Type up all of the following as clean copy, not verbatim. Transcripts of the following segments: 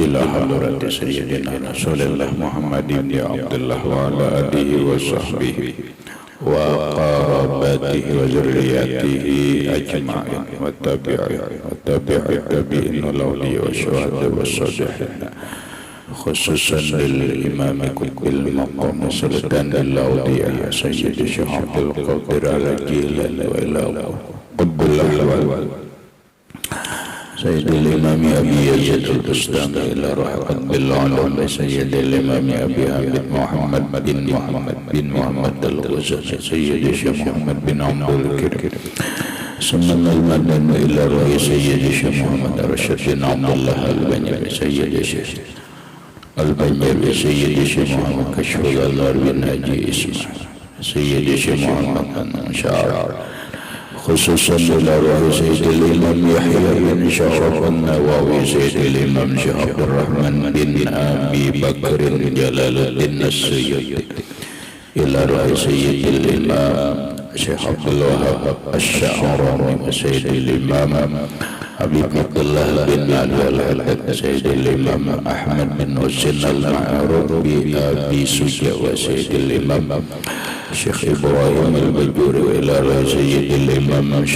إلى حضرة سيدنا رسول الله محمد بن عبد الله وعلى آله وصحبه وقرابته وذريته أجمعين والتابعين والأولياء والشهداء والصالحين خصوصا للإمام قطب المقام سلطان الأولياء سيد الشيخ عبد القادر على جيلان وإلى قطب الأحوال سيد الإمام أبي يزيد البستامي إلى رحمة بالعلوم سيد الإمام أبي حامد محمد بن محمد الغزالي سيد الشيخ محمد بن عبد الكريم ثم المدن إلى رئيس سيد الشيخ محمد رشد بن عبد الله البنيوي سيد الشيخ البنيوي سيد الشيخ محمد كشف الأنوار بن هادي إسماعيل سيد الشيخ محمد شاعر خصوصا للأرواح سيد الإمام يحيى بن شرف النووي سيد الإمام شيخ عبد الرحمن بن أبي بكر جلال الدين السيوطي إلى روح سيد الإمام شيخ عبد الوهاب الشعراني وسيد الإمام أبي عبد الله بن علي الحداد سيد الإمام أحمد بن حسين المعروف بأبي سجى وسيد الإمام شيخ إبراهيم البجوري وإلى سيد الإمام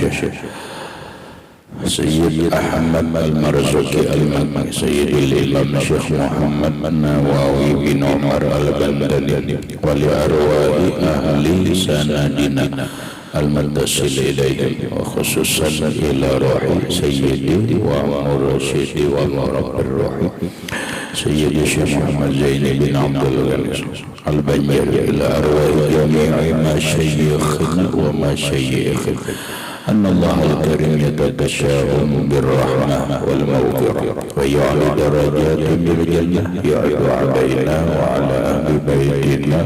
سيد أحمد المرزوقي المكي سيد الإمام شيخ محمد النووي بن عمر البندري ولأرواح أهل سندنا المتصل إليهم وخصوصا إلى روح سيدي ومرشدي ومرب الروح سيد الشيخ محمد زين بن عبد الغني البنجري إلى أرواح جميع مشايخنا ومشايخنا أن الله الكريم يتغشاهم بالرحمة والمغفرة ويعلي درجاتهم بالجنة يعد علينا وعلى أهل بيتنا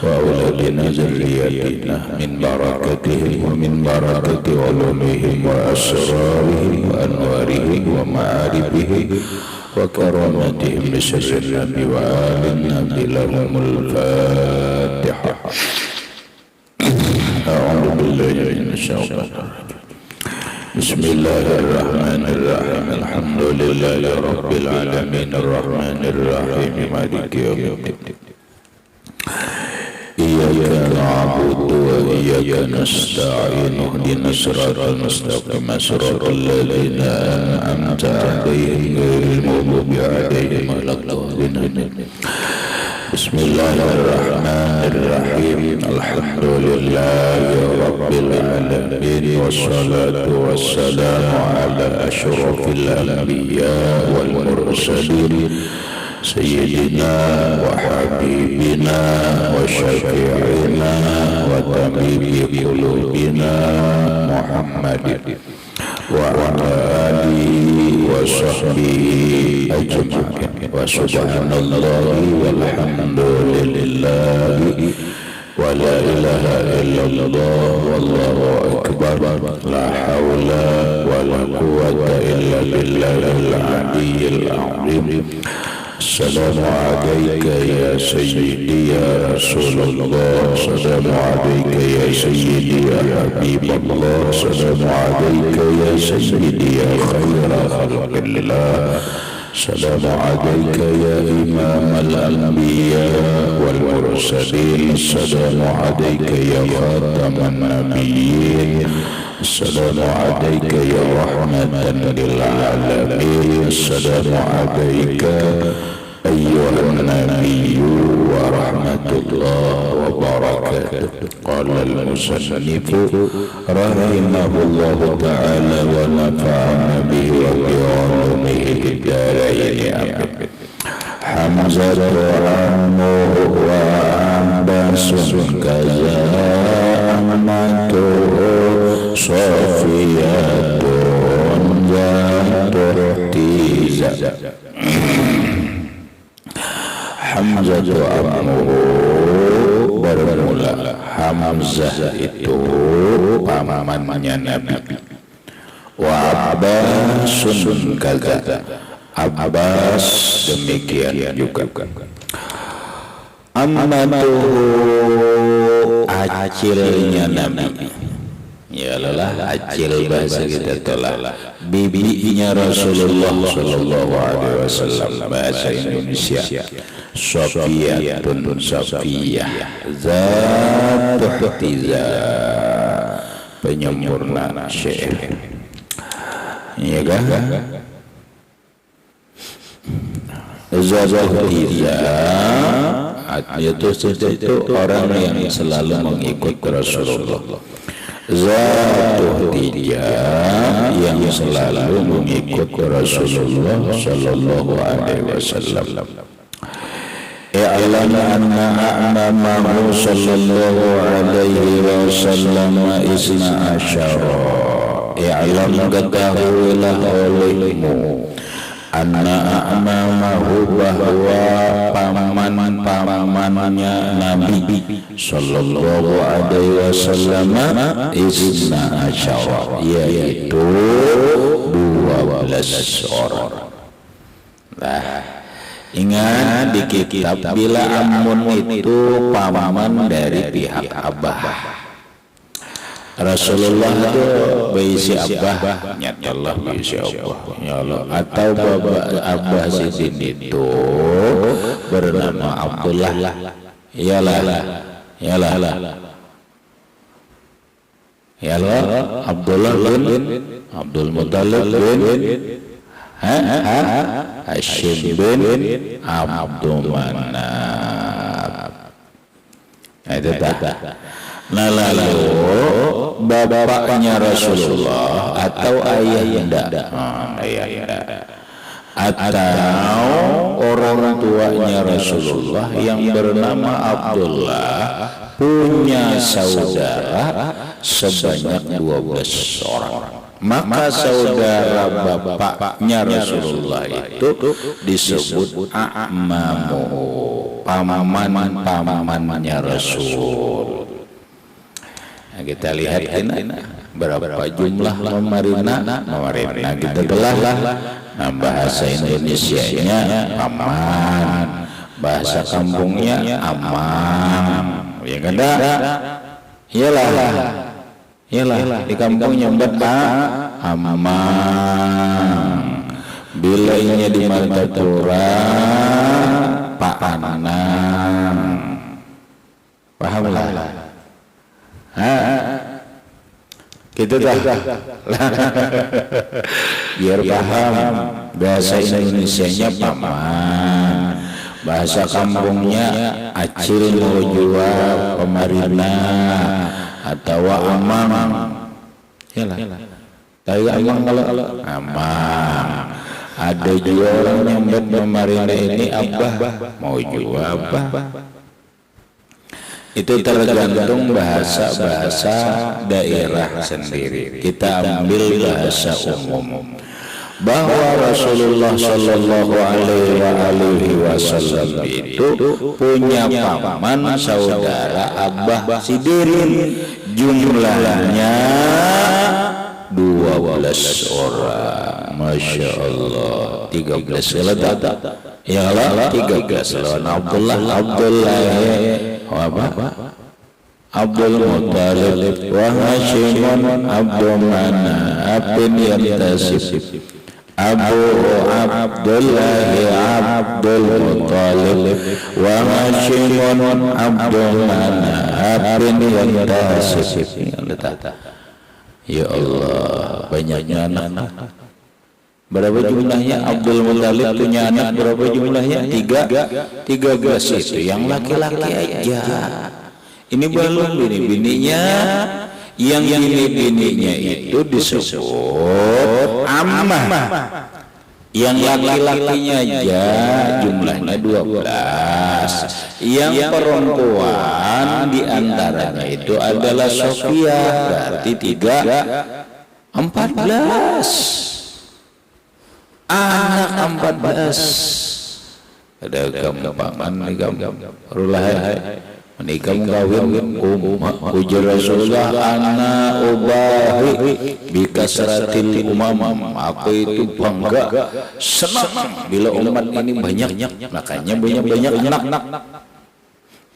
وأولادنا ذرياتنا من بركتهم ومن بركة علومهم وأسرارهم وأنوارهم ومعارفهم وكرامتهم بسر النبي وآل النبي لهم الفاتحة. أعوذ بالله من الشيطان الرجيم. بسم الله الرحمن الرحيم. الحمد لله رب العالمين الرحمن الرحيم مالك يوم الدين. إياك نعبد وإياك نستعين اهدنا الصراط المستقيم صراط الذين أنعمت عليهم غير المغضوب عليهم ولا الضالين. بسم الله الرحمن الرحيم. الحمد لله رب العالمين والصلاة والسلام على أشرف الأنبياء والمرسلين سيدنا وحبيبنا وشفيعنا وطبيب قلوبنا محمد وعلى آله وصحبه أجمعين وسبحان الله والحمد لله ولا إله إلا الله والله أكبر لا حول ولا قوة إلا بالله العلي العظيم. السلام عليك يا سيدي يا رسول الله السلام عليك يا سيدي يا حبيب الله السلام عليك يا سيدي يا خير خلق الله السلام عليك يا إمام الأنبياء والمرسلين السلام عليك يا خاتم النبيين السلام عليك يا رحمة للعالمين السلام عليك أيها النبي ورحمة الله وبركاته. قال المصنف رحمه الله تعالى ونفعنا به وبعلومه الدارين آمين. حمزة عمه وعباس كذا عمته صفية ذات احتيزة. Hamzah amruhu bermula. Hamzah itu pamannya Nabi. Wa Abbasun kaza. Abbas demikian juga. Ammatuhu acilnya Nabi. Ya lelah acil bahasa kita tolak. Bibinya Rasulullah sallallahu alaihi wasallam bahasa Indonesia. Safiyatun Safiyah Zatu Htiza, penyempurna syair. Iya kan? Zatu Htiza itu orang yang selalu mengikut Rasulullah. Zatu Htiza yang selalu mengikut Rasulullah sallallahu alaihi wasallam. I'lam anna a'mamahu sallallahu alaihi wasallam isna asyara. I'lam ketahuilah olehmu anna a'mamahu bahwa paman-pamannya Nabi sallallahu alaihi wasallam isna asyara, yaitu 12 orang. Ingat di kitab bila amun itu paman dari pihak abah. Rasulullah itu berisi abah, nyatalah berisi abah, ya Allah. Atau abah sidin itu bernama Abdullah, yalah, Abdullah bin Abdul Muttalib bin Hashim bin Abdul Manaf. Itu tak. Nah lalu bapaknya Rasulullah atau ayahnya atau orang tuanya Rasulullah yang bernama Abdullah punya saudara sebanyak 12 orang. Maka saudara bapaknya Rasulullah itu disebut a'mamu, pamannya Rasul. Nah, kita lihat ini berapa jumlah memarina. Kita telah bahasa Indonesianya paman, bahasa kampungnya amam. Ya kan? Iyalah di kampungnya amam. Bila ini di Martapura Pak Anam. Pahamlah. Kita dah biar paham bahasa Indonesianya paman, bahasa kampungnya acil mojua pemarina atau amang. Yalah. Tapi amang kalau amang. Ada juga orang nyambut pemarina ini abah, mau juga abah. Itu tergantung bahasa daerah sendiri. Kita ambil bahasa umum bahwa Rasulullah sallallahu alaihi wasallam itu punya paman saudara abah sidirin, jumlahnya 12 orang. Masya Allah. 13 selada. Ya Allah, 13 lawan Abdullah Abdul Muttalib wa Hashimun Abdul Manaf yantasib Abu Abdullah Abdul Muttalib wa Hashimun Abdul Manaf yantasib. Ya Allah, banyaknya anak. Berapa jumlahnya? Abdul Muttalib punya anak berapa jumlahnya? 13 itu yang laki-laki aja. Ini belum bini-bininya. Yang bini-bininya itu disebut ammah. Yang laki-lakinya aja jumlahnya 12. Yang perempuan diantaranya itu adalah Sofia, berarti 14. Anak 14. Ada gampangan nih rulai menikah kawin ujar Rasulullah ana ubahi bikasratil umam. Aku itu bangga, senang bila umat ini banyak, makanya banyak anak.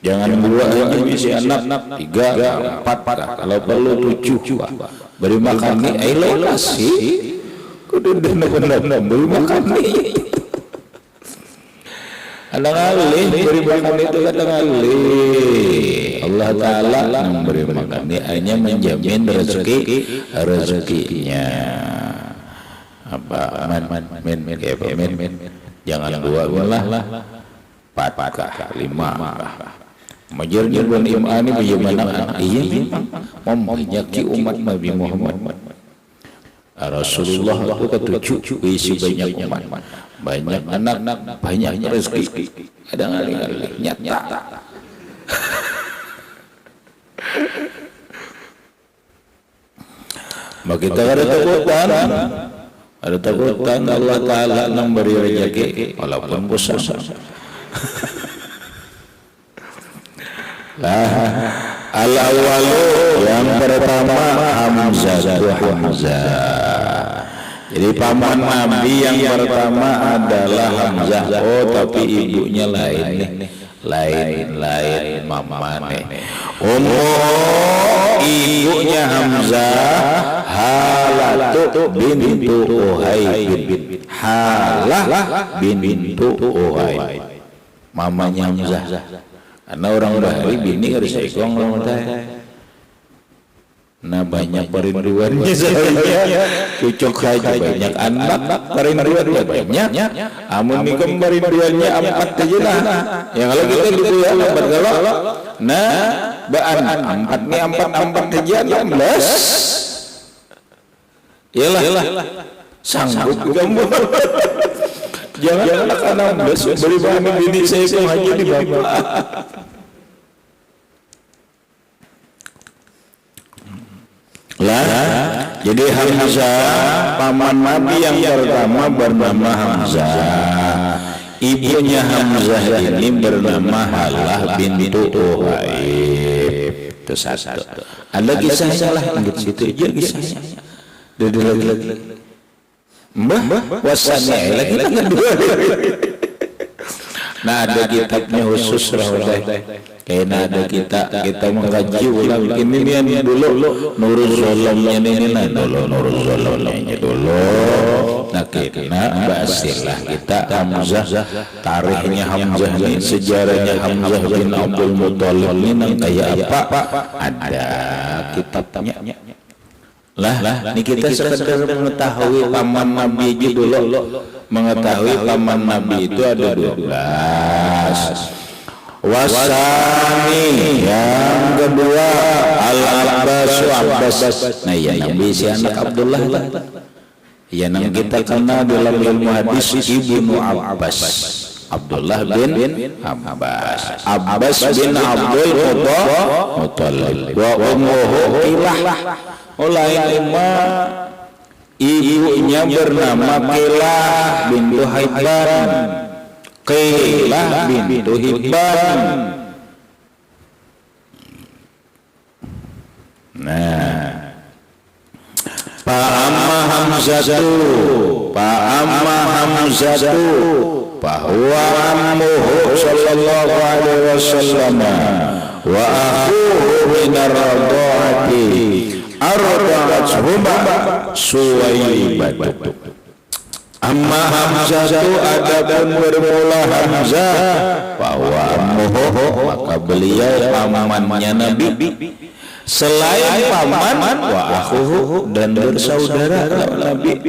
Jangan 2 aja isi anak, 3, 4, kalau perlu 7. Beri makan nih, ayo kasih. Kudu bener-bener beri makan nih. Ada ngalih beri makan itu kata ngalih. Allah Ta'ala memberi makan nih hanya menjamin rezekinya. Apa men jangan 2 lah 4 5 majernya bukan imani bagaimana iya memanyaki umat Nabi Muhammad Rasulullah itu ketujuh isi banyak umat banyak anak banyak rezeki ada ngalih nyata. Maka kita ada takutan Allah Ta'ala memberi rezeki walaupun bosan. Al-awwalu yang pertama Hamzah. Jadi paman Nabi yang pertama adalah Hamzah. Oh tapi ibunya lain mama nih. Ibunya Hamzah Halatu bintu Uhaib. Halah bintu Uhaib. Mamanya Hamzah. Karena orang Bali bini harus ikong orang teh. Nah banyak perinduannya saya. Cucuk saja banyak anak perinduannya banyak. Amun nikem perinduannya 4 aja lah. Ya kalau kita gitu ya 4 kalau. Nah baan 4 nih 4 aja 16. Iyalah sanggup kamu. Jangan anak-anak 16 beri bahan bini saya itu hanya di bapak. Jadi Hamzah paman Nabi yang pertama bernama Hamzah. Ibunya Hamzah ini bernama Halah bintu Uhaib. Itu satu. Ada kisahnya lah gitu aja kisahnya. Lagi. Mbah wasannya lagi kita kedua. Nah ada kitabnya khusus Rawadah. Kayaknya ada kita mengkaji ulang ini yang dulu Nurul Zolamnya ini lah Nurul Zolamnya dulu. Nah kita bahasilah kita Hamzah, tarikhnya Hamzah ini, sejarahnya Hamzah bin Abdul Muthalib ini kayak apa? Ada kitabnya. Ini kita sekedar mengetahui paman Nabi aja dulu. Mengetahui paman Nabi itu ada 12. Wasani yang kedua Al-Abbas. Nah ya Nabi si anak Abdullah lah. Ya yang kita kenal dalam ilmu hadis Ibnu Abbas. Abdullah bin Abbas. Abbas bin Abdul Muthalib. Wa ummuhu Qilah. Lain ibunya bernama Qilah bintu Hibban. Qilah bintu Hibban. Nah, Fa'amma Hamzatu bahwa ammuhu sallallahu alaihi wasallam wa akhuhu minar radha'ati arda'athuma Suwaibatu. Amma Hamzatu adapun bermula Hamzah bahwa ammuhu maka beliau pamannya Nabi, selain paman wa akhuhu dan bersaudara Nabi.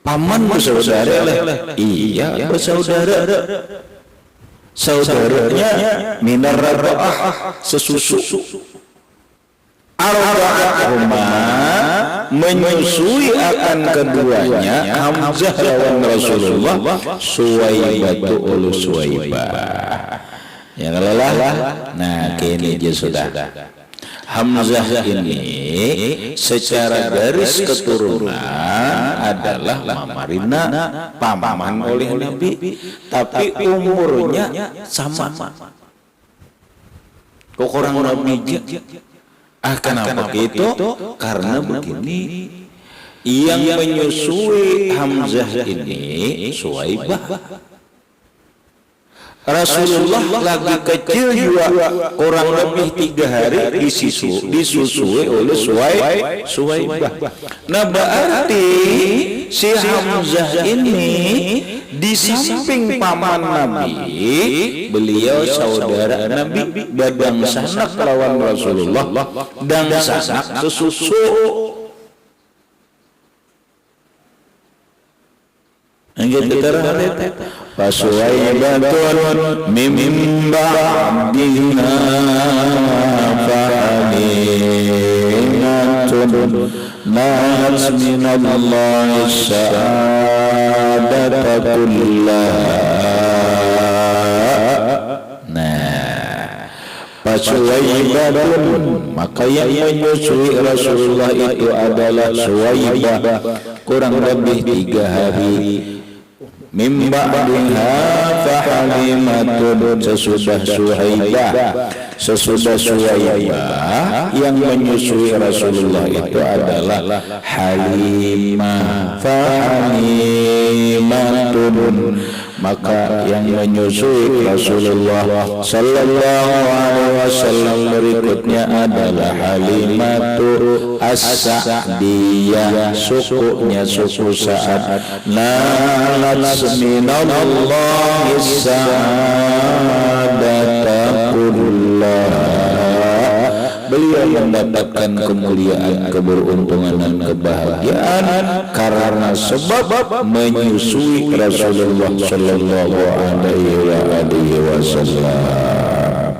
Paman bersaudara iya bersaudara. Saudaranya minar radha'ah sesusu. Arba'ahuma menyusui akan keduanya Hamzah lawan Rasulullah Suwaibatu ulu Suwaibah. Ya lelah. Nah kini dia sudah Hamzah ini secara garis keturunan adalah Mamarina, paman oleh Nabi, tapi umurnya sama. Kok orang Nabi kenapa begitu? Karena begini, yang menyusui Hamzah ini Suwaibah. Rasulullah lagi kecil juga kurang lebih 3 hari disusui oleh Suwaibah. Nah berarti si Hamzah ini di samping paman Nabi, beliau saudara Nabi, badang sanak lawan Rasulullah dan sanak sesusu. Anggit terang Fasuwaibatun mim ba'dina fa'alimatun nas minallahi sa'adata kullaha. Nah, Fasuwaibatun, maka yang menyusui Rasulullah itu adalah Suwaibah, kurang lebih 3 hari. Mim ba'diha fahalimatun, sesudah Suwaibah yang menyusui Rasulullah itu adalah Halimah. Fahalimatun, maka yang menyusui Rasulullah sallallahu alaihi wasallam berikutnya adalah Halimatu As-Sa'diyah, sukunya suku Sa'ad. Nalat minallahi sa'adata kullaha, beliau mendapatkan kemuliaan, keberuntungan dan kebahagiaan karena sebab menyusui Rasulullah sallallahu alaihi wasallam.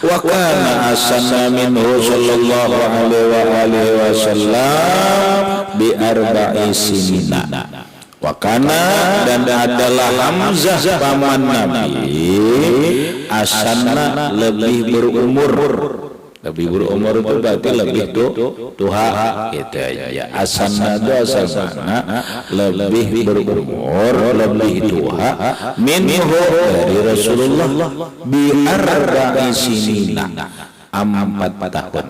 Wa kana asana minhu sallallahu alaihi wasallam bi arba'i sinina. Wa kana, dan adalah Hamzah paman Nabi, asana lebih berumur. Lebih berumur itu berarti lebih tua gitu ya. Asana itu asana lebih berumur, lebih tua minhu dari Rasulullah bi arba'i sinina, 4 tahun.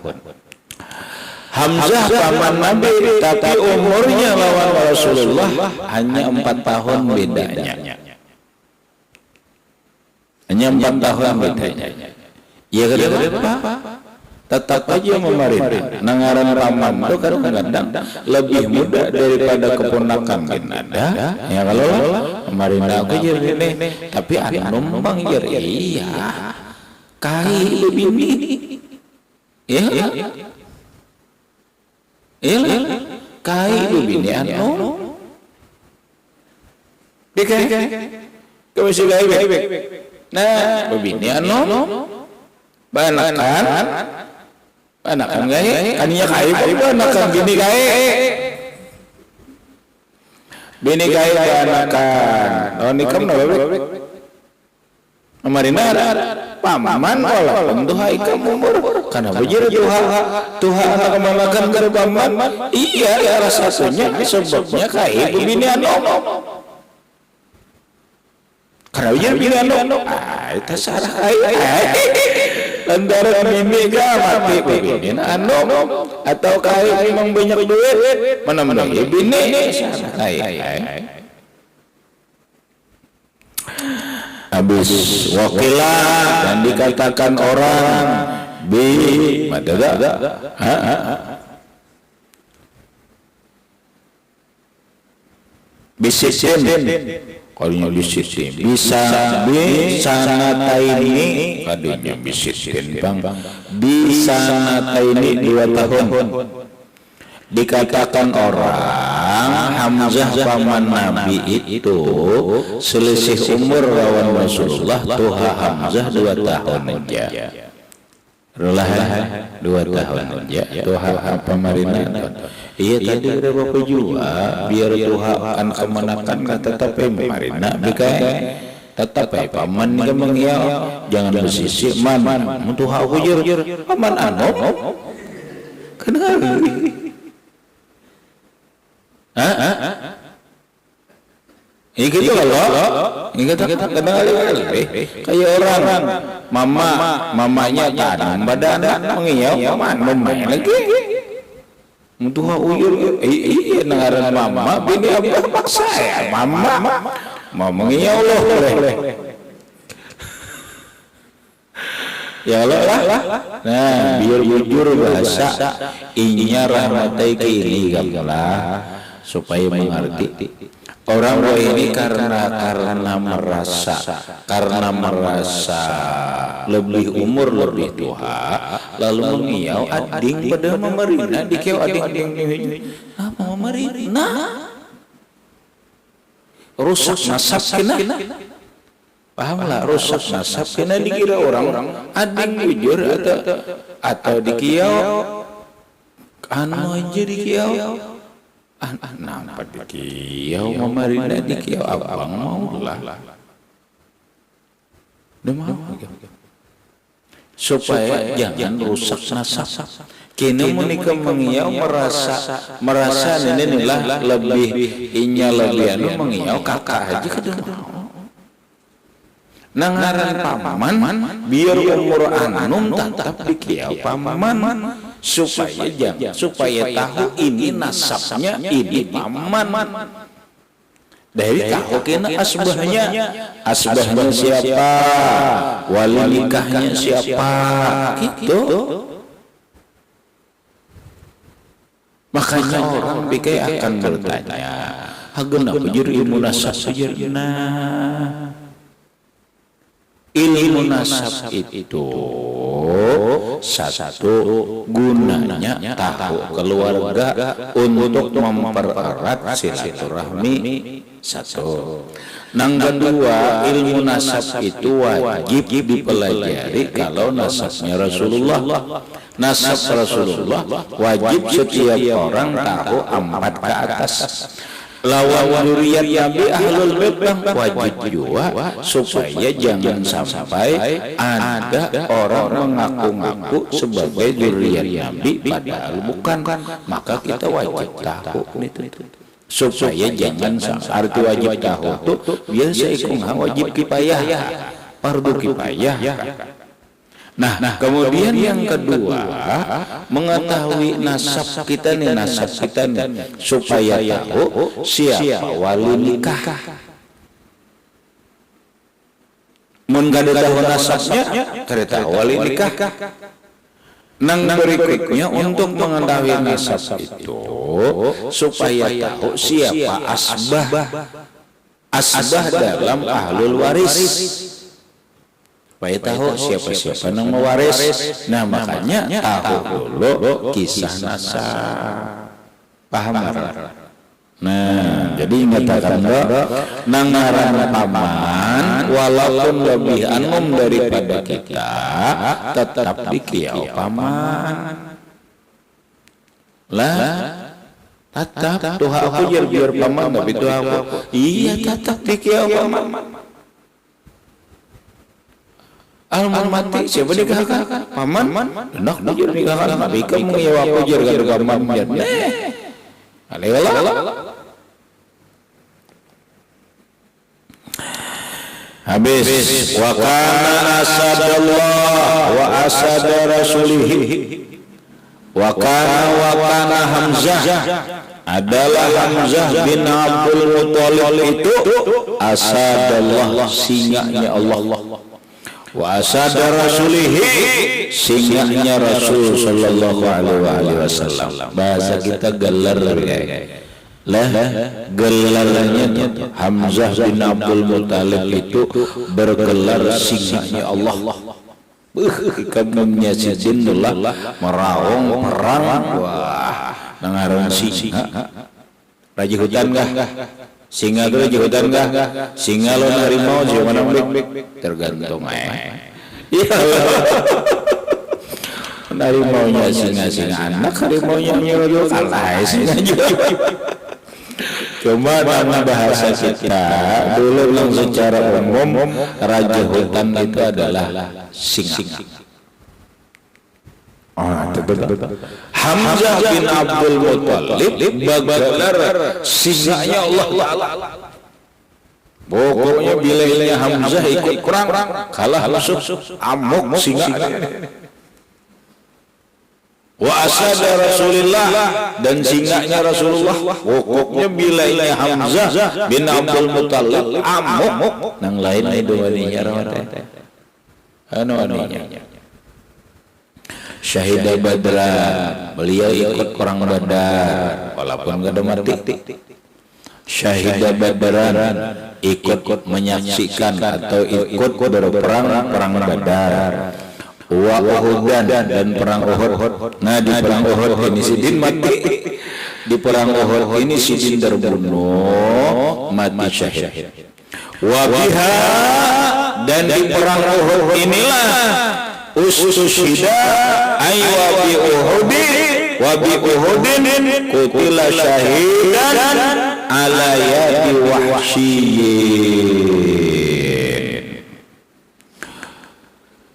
Hamzah paman Nabi, tapi umurnya lawan Rasulullah hanya 4 tahun bedanya. Hanya 4 tahun bedanya. Ya kenapa? Tetap aja memarina. Nangaran paman itu kadang-kadang lebih muda daripada keponakan ada. Ya kalau memarina aku jadi ini, tapi anu numpang jadi iya. Kai lebih ini. Ya. Kai bini anu dikai kau masih baik. Nah bini anu banakan gaya aninya kai banakan bini gaya banakan. Oh nikam na baik amarina paman walaupun Tuhan ikam umur karena bujur Tuhan anak kemalakan ke paman. Iya ya rasanya sebabnya kai bini anu karena bujur bini anu itu sarah kai antara bini mati bini anu atau kai memang banyak duit menambah bini sarah kai. Habis wakilah, dan dikatakan orang bisitin, kalau bisitin bisa nataini, kadunya bisitin bang bisa nataini 2 tahun. Dikatakan orang Hamzah paman Nabi itu selisih umur lawan Rasulullah Tuha Hamzah 2 tahun aja. Rulah 2 tahun aja. Tuha pamarina. Iya tadi ada bapak juga biar Tuha akan kemanakan tetap pamarina bikai tetap paman ni kemang ya jangan bersisi man Tuha ujur paman anu kenal. Ini gitu kalau ini kita kayak orang mamanya tanam badan mengiyau main lagi untuk uyur iya nengaran mama bini abah paksa ya mama mau mengiyau loh Ya Allah lah. Nah, biar bujur bahasa inya rahmatai kini gamlah supaya mengerti. Orang ini karena merasa lebih umur lebih tua lalu mengiau ading pada memerina dikeu ading apa memerina rusak nasab kena pahamlah rusak nasab kena dikira orang ading jujur atau dikiau anu aja dikiau nampak dikiau memarina dikiau abang maulah demam supaya jangan rusak nasab kini menikah mengiau merasa ini lah lebih inya lebih anu mengiau kakak aja kedua nangaran paman biar umur anum tetap dikiau paman supaya jangan supaya tahu ini nasabnya ini paman dari tahu kena asbahnya siapa wali nikahnya siapa gitu makanya orang pikir akan bertanya hageuna bujur ilmu nasab sejerna ilmu nasab itu satu gunanya tahu keluarga untuk mempererat silaturahmi satu. Nang kedua ilmu nasab itu wajib dipelajari kalau nasabnya Rasulullah. Nasab Rasulullah wajib setiap orang tahu 4 ke atas. Lawan zuriyat Nabi ahlul bait wajib juga supaya jangan sampai ada orang mengaku-ngaku sebagai zuriyat Nabi padahal bukan, maka kita wajib tahu itu supaya jangan arti wajib tahu itu biasa ikut wajib kifayah fardu kifayah. Nah, kemudian yang kedua mengetahui nasab kita nih supaya tahu siapa wali nikah. Mun gak tahu nasabnya, kada tahu wali nikah. Nang berikutnya untuk mengetahui nasab itu supaya tahu siapa asbah dalam ahlul waris. Supaya tahu siapa-siapa yang mewaris. Nah makanya tahu dulu kisah nasab. Paham? Nah jadi ingatakan nangaran paman walaupun lebih anum daripada kita tetap dikiau paman lah tetap tuh aku biar paman tapi tuh aku iya tetap dikiau paman. Alman mati siapa nikahkan paman enak bujur nikahkan nabi kamu mengiyawa bujur gadu paman alelah habis wa kana asadallah wa asada rasulihi wa kana Hamzah adalah Hamzah bin Abdul Muthalib itu asadallah singanya Allah wa asada rasulihi singanya Rasul sallallahu alaihi wasallam. Bahasa kita gelar lah gelarnya Hamzah bin Abdul Muthalib itu bergelar singanya Allah. Kabungnya si Jindullah merawong perang wah nangaran singa raja hutan kah singa itu raja hutan kah singa lo harimau siapa namanya tergantung harimaunya singa anak harimaunya nyuruh kalah singa juga. Cuma dalam bahasa kita dulu yang secara umum raja hutan itu adalah singa. Betul. Hamzah bin Abdul Muthalib bergelar singanya Allah Ta'ala. Pokoknya bila Hamzah ikut perang kalah musuh amuk singa. Wa asada Rasulullah dan singanya Rasulullah. Pokoknya bila Hamzah bin Abdul Muthalib amuk nang lain itu waninya rawat. Anu waninya. Syahida Badran, beliau ikut perang Badar walaupun enggak ada mati. Syahida Badran, ikut menyaksikan atau ikut berperang perang Badar. Wa Uhudan, dan perang Uhud. Nah, di perang Uhud ini Sidin mati. Di perang Uhud ini Sidin terbunuh, mati syahid. Wa biha, dan di perang Uhud inilah ustushida ay wa bi Uhudin kutila syahidan ala yadi Wahsyiyin.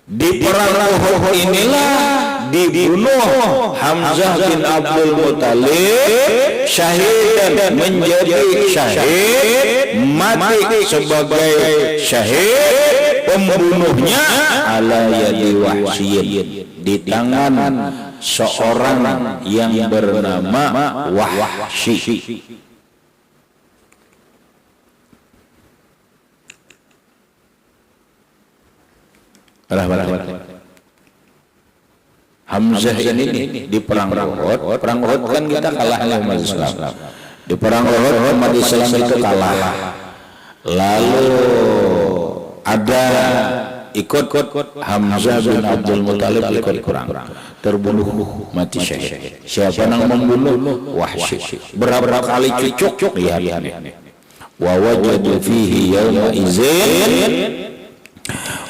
Di perang Uhud inilah dibunuh Hamzah bin Abdul Muttalib syahidan, menjadi syahid, mati sebagai syahid, pembunuhnya ala yadi Wahsyiyin, di tangan seorang yang bernama Wahsy. Hamzah ini di perang Uhud. Perang Uhud kan kita kalah oleh umat Islam. Di perang Uhud umat Islam itu kalah. Lalu ada ikut Hamzah bin Abdul Muttalib ikut perang, terbunuh, mati syahid. Siapa yang membunuh? Wahsy. Berapa kali cucuk lihat ini. Wa wajadu fihi yawma izin,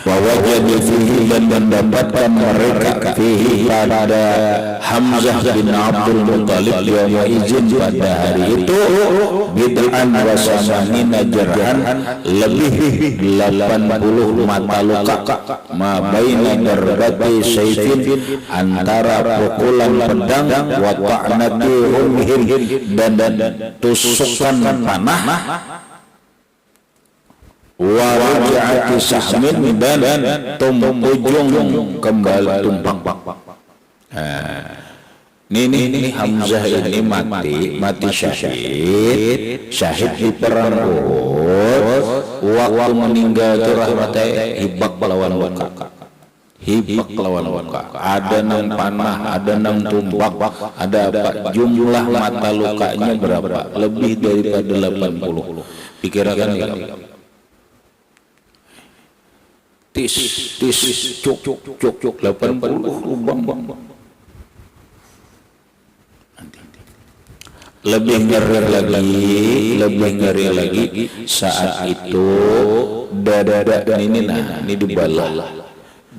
wa wajadu fihi, dan mendapatkan mereka fihi pada Hamzah bin Abdul Muttalib yawma izin, pada hari itu bid'an wa samanina jarhan, lebih 80 mata luka, ma baina darbati sayfin, antara pukulan pedang, wa ta'nati rumhin, dan tusukan panah, wa raja'ati sahmin, dan ujung kembali tumpang. Ini Hamzah ini mati syahid di perang Uhud. Waktu meninggal itu rahmatnya hibak lawan luka, ada nang panah, ada nang tumbak, ada apa, jumlah mata lukanya berapa? Lebih daripada 80. Pikirkan ya, tis cuk 80 lubang. Lebih ngeri lagi saat itu dada ini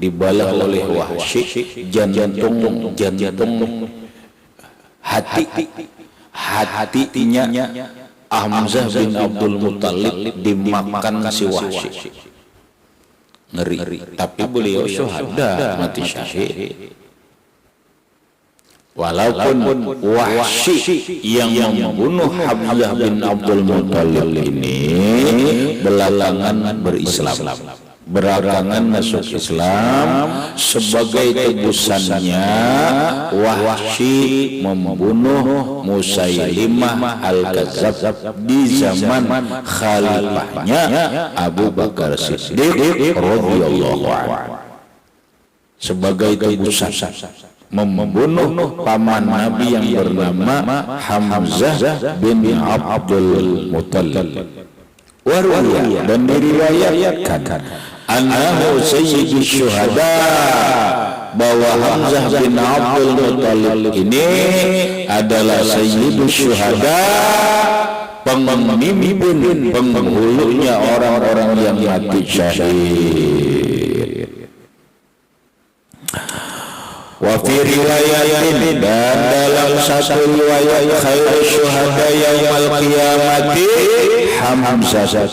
dibalah oleh Wahsy, jantung hatinya Hamzah bin Abdul Muttalib dimakan si Wahsy. Ngeri, tapi beliau syuhada, mati syahid. Walaupun Wahsy yang membunuh Hamzah bin Abdul Muttalib ini belakangan belakangan masuk Islam, sebagai tebusannya Wahsy membunuh Musailimah al-Kadzdzab di zaman khalifahnya Abu Bakar Siddiq radhiyallahu anhu. Sebagai tebusan membunuh paman Nabi yang bernama Hamzah bin Abdul Muttalib. Warwiyah, dan diriwayatkan annahu sayyidus syuhada, bahwa Hamzah bin Abdul Muttalib ini adalah sayyidus syuhada, pemimpin penghulunya orang-orang yang mati syahid. Wa fi riwayatin, dan dalam satu riwayat, khairu syuhada yaumal qiyamati Hamzah.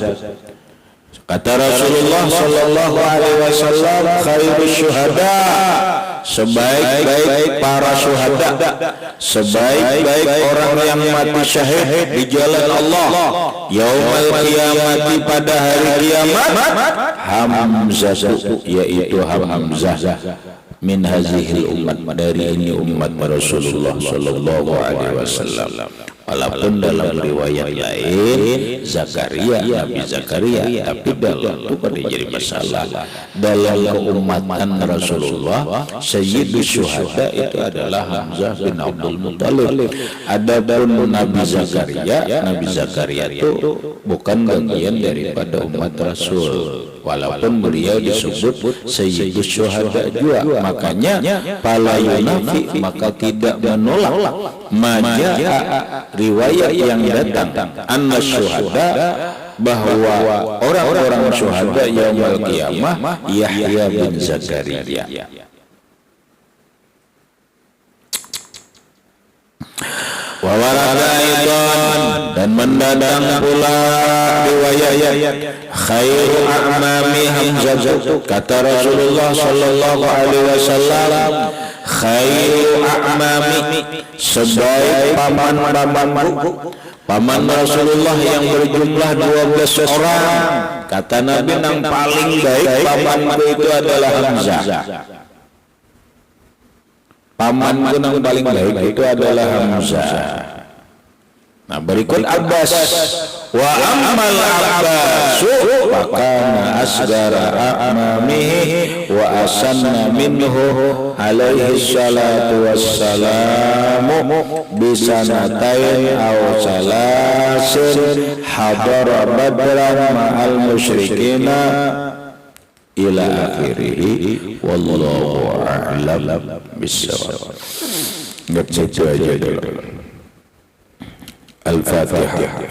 Kata Rasulullah sallallahu alaihi wasallam, khairu syuhada, sebaik-baik para syuhada, sebaik-baik orang yang mati syahid di jalan Allah yaumal qiyamati, pada hari kiamat, Hamzah, yaitu Hamzah min hazihil umat, dari ini umat Rasulullah sallallahu alaihi wasallam. Walaupun dalam riwayat lain Zakaria, Nabi Zakaria, tapi dalam itu pada jadi masalah. Dalam keumatan Rasulullah Sayyidus Syuhada itu adalah Hamzah bin Abdul Muttalib. Adapun Nabi Zakaria itu bukan bagian daripada umat Rasul, walaupun beliau disebut Sayyidus Syuhada juga. Makanya fala yunafi, maka tidak menolak majaa riwayat yang datang anna syuhada, bahwa orang-orang syuhada yaumul qiyamah Yahya bin Zakaria. Wa warada aidan, dan mendatang pula riwayat khairu a'mami Hamzah, kata Rasulullah sallallahu alaihi wasallam, khairu a'mami, sebaik paman Rasulullah yang berjumlah 12 orang. Kata Nabi, yang paling baik pamanku itu adalah Hamzah. Pamanku yang paling baik itu adalah Hamzah. Nah, berikut Abbas. Wa ammal Abbasu fakana asgara a'mamihi wa asanna minhu alaihi salatu wassalamu bisanatain aw salasin hadara badran ma'al musyrikina ila akhirih, wallahu a'lam bissawab. Nggak aja dulu. Al-Fatihah.